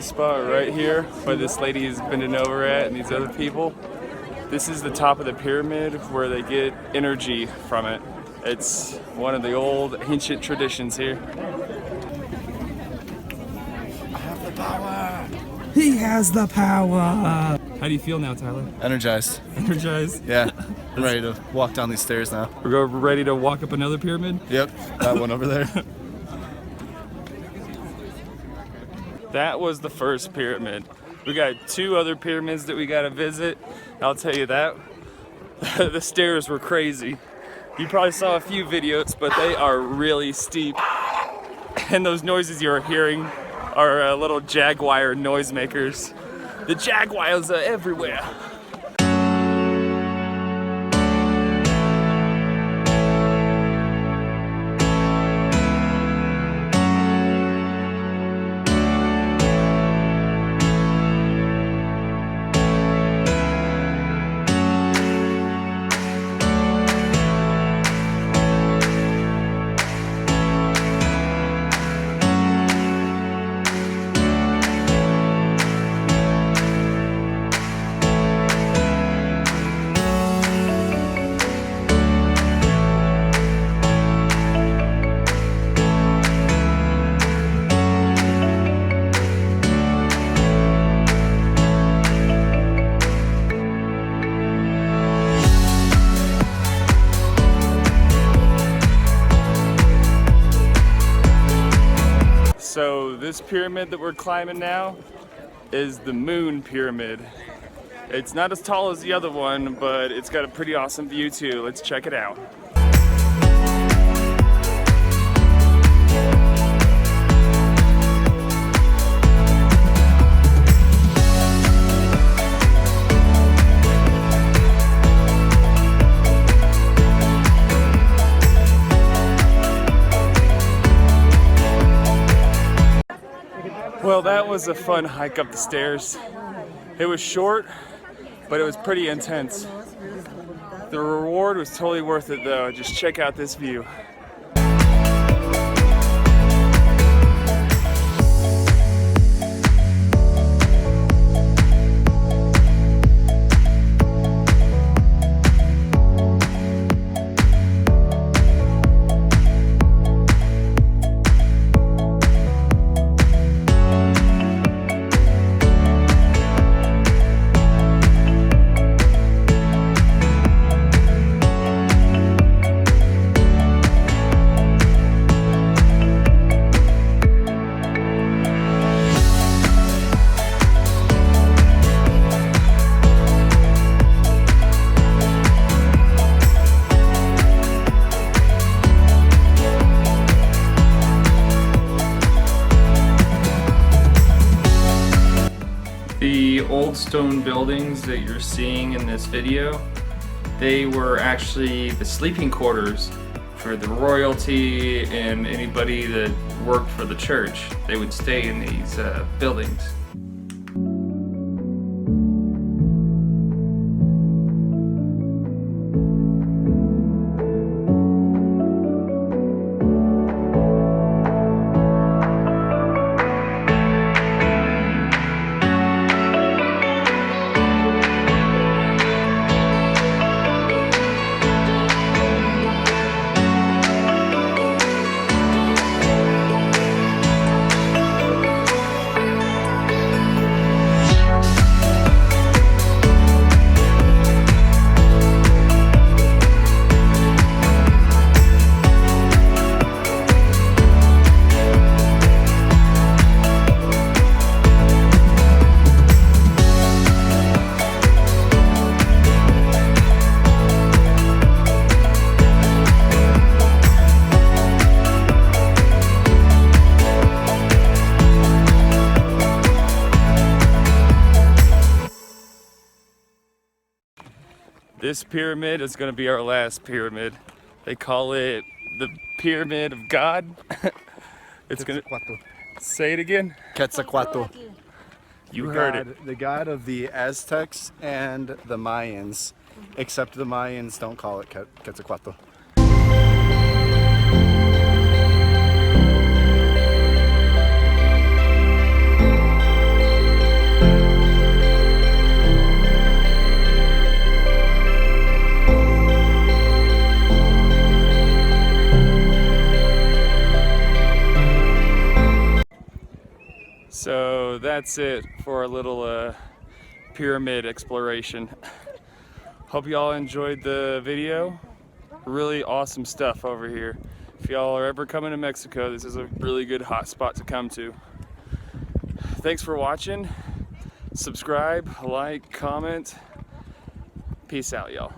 this spot right here, where this lady is bending over at and these other people. This is the top of the pyramid where they get energy from it. It's one of the old ancient traditions here. I have the power. He has the power. How do you feel now, Tyler? Energized. Energized? Yeah. I'm ready to walk down these stairs now. We're ready to walk up another pyramid? Yep. That one over there. That was the first pyramid. We got 2 other pyramids that we got to visit. I'll tell you that. The stairs were crazy. You probably saw a few videos, but they are really steep. And those noises you're hearing are little jaguar noisemakers. The jaguars are everywhere. So this pyramid that we're climbing now is the Moon Pyramid. It's not as tall as the other one, but it's got a pretty awesome view too. Let's check it out. Well, that was a fun hike up the stairs. It was short, but it was pretty intense. The reward was totally worth it though. Just check out this view. The old stone buildings that you're seeing in this video, they were actually the sleeping quarters for the royalty and anybody that worked for the church. They would stay in these buildings. This pyramid is going to be our last pyramid. They call it the Pyramid of God. It's going to... Say it again. Quetzalcoatl. You heard it. The god of the Aztecs and the Mayans, except the Mayans don't call it Quetzalcoatl. that's it for our little pyramid exploration. Hope y'all enjoyed the video. Really awesome stuff over here. If y'all are ever coming to Mexico, this is a really good hot spot to come to. Thanks for watching. Subscribe, like, comment. Peace out, y'all.